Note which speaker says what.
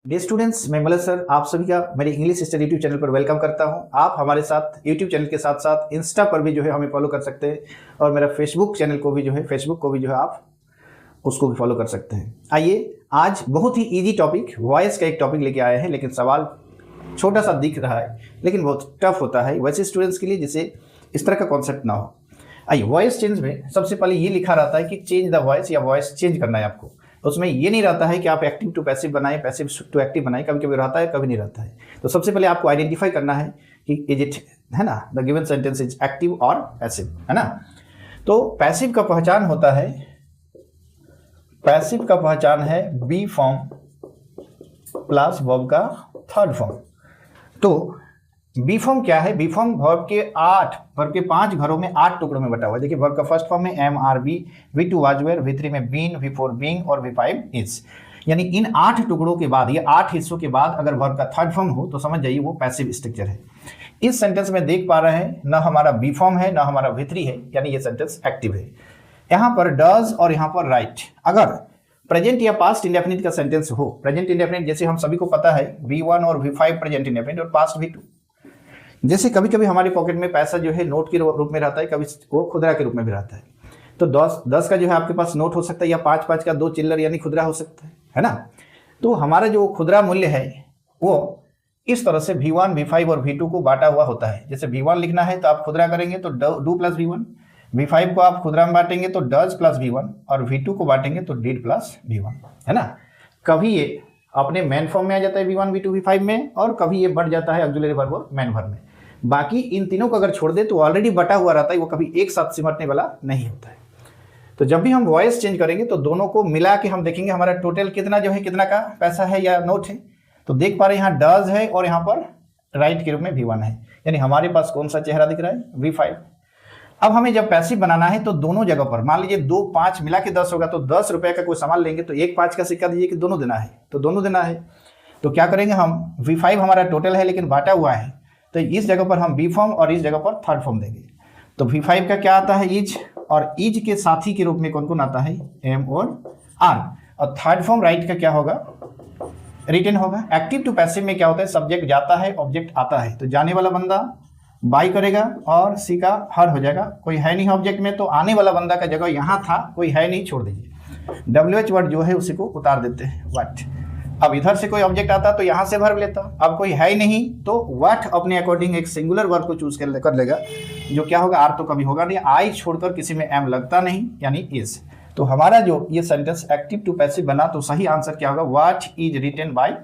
Speaker 1: Dear students, मैं Malay sir आप सभी का मेरे इंग्लिश स्टडी यूट्यूब चैनल पर वेलकम करता हूं। आप हमारे साथ यूट्यूब चैनल के साथ साथ इंस्टा पर भी जो है हमें फॉलो कर सकते हैं और मेरा फेसबुक चैनल को भी जो है आप उसको भी फॉलो कर सकते हैं। आइए, आज बहुत ही इजी टॉपिक वॉइस का एक टॉपिक लेके आए हैं, लेकिन सवाल छोटा सा दिख रहा है लेकिन बहुत टफ होता है वैसे स्टूडेंट्स के लिए जिसे इस तरह का कॉन्सेप्ट ना हो। आइए, वॉइस चेंज में सबसे पहले ये लिखा रहता है कि चेंज द वॉइस या वॉइस चेंज करना है आपको। उसमें ये नहीं रहता है कि आप एक्टिव टू पैसिव बनाएं, पैसिव टू एक्टिव बनाएं, कभी कभी रहता है कभी नहीं रहता है। तो सबसे पहले आपको आइडेंटिफाई करना है कि इज इट, है ना, the given sentence is active और पैसिव, है ना। तो पैसिव का पहचान होता है, पैसिव का पहचान है बी फॉर्म प्लस वर्ब का थर्ड फॉर्म। तो बी फॉर्म क्या है? बी फॉर्म वर्ब के 5 घरों में 8 टुकड़ों में बटा हुआ है। देखिए, वर्ब का फर्स्ट फॉर्म में am are be, V2 was were, V3 में बीन, V4 बीइंग और V5 इज। यानी इन 8 टुकड़ों के बाद, ये 8 हिस्सों के बाद अगर वर्ब का थर्ड फॉर्म हो तो समझ जाइए वो पैसिव स्ट्रक्चर है। इस सेंटेंस में देख पा रहे हैं ना हमारा बी फॉर्म है ना हमारा V3 है, यानी ये सेंटेंस एक्टिव है। यहाँ पर डज और यहाँ पर राइट। अगर प्रेजेंट या पास्ट इंडेफिनिट का सेंटेंस हो, प्रेजेंट इंडेफिनिट जैसे हम सभी को पता है V1 और V5 प्रेजेंट इंडेफिनिट और पास्ट V2। जैसे कभी कभी हमारे पॉकेट में पैसा जो है नोट के रूप में रहता है, कभी वो खुदरा के रूप में भी रहता है। तो 10 का जो है आपके पास नोट हो सकता है या 5 का 2 चिल्लर यानी खुदरा हो सकता है ना। तो हमारा जो खुदरा मूल्य है वो इस तरह से V1, V5 और V2 को बांटा हुआ होता है। जैसे V1 लिखना है तो आप खुदरा करेंगे तो डू प्लस V1, V5 को आप खुदरा में बांटेंगे तो डज प्लस V1 और V2 को बांटेंगे तो डिड प्लस V1, है ना। कभी ये अपने मेन फॉर्म में आ जाता है V1, V2, V5 में, और कभी ये बढ़ जाता है ऑक्सिलरी वर्ब और मेन वर्ब में। बाकी इन तीनों को अगर छोड़ दे तो ऑलरेडी बटा हुआ रहता है, वो कभी एक साथ सिमटने वाला नहीं होता है। तो जब भी हम वॉइस चेंज करेंगे तो दोनों को मिला के हम देखेंगे हमारा टोटल कितना जो है, कितना का पैसा है या नोट है। तो देख पा रहे हैं यहाँ डज है और यहाँ पर राइट के रूप में V1 है, यानी हमारे पास कौन सा चेहरा दिख रहा है? V5। अब हमें जब पैसिव बनाना है तो दोनों जगह पर, मान लीजिए 2 5 मिला के 10 होगा, तो 10 रुपए का कोई सामान लेंगे तो 1 5 का सिक्का दीजिए कि दोनों देना है, तो दोनों देना है। तो क्या करेंगे हम, V5 हमारा टोटल है लेकिन बांटा हुआ है, तो इस जगह पर हम बी फॉर्म और इस जगह पर थर्ड फॉर्म देंगे। तो V5 का क्या आता है? इज, और इज के साथी के रूप में कौन कौन आता है? एम और आर। और थर्ड फॉर्म राइट का क्या होगा? रिटन होगा। एक्टिव टू पैसिव में क्या होता है? सब्जेक्ट जाता है, ऑब्जेक्ट आता है। तो जाने वाला बंदा बाई करेगा और सी का हर हो जाएगा। कोई है नहीं ऑब्जेक्ट में, तो आने वाला बंदा का जगह यहाँ था, कोई है नहीं, छोड़ दीजिए। WH वर्ड जो है उसी को उतार देते हैं, व्हाट। अब इधर से कोई ऑब्जेक्ट आता तो यहाँ से भर लेता। अब कोई है ही नहीं तो व्हाट अपने अकॉर्डिंग एक सिंगुलर वर्ब को चूज कर लेगा, जो क्या होगा? आर तो कभी होगा नहीं, आई छोड़कर किसी में एम लगता नहीं, यानी इज। तो हमारा जो ये सेंटेंस एक्टिव टू पैसिव बना, तो सही आंसर क्या होगा? What is written by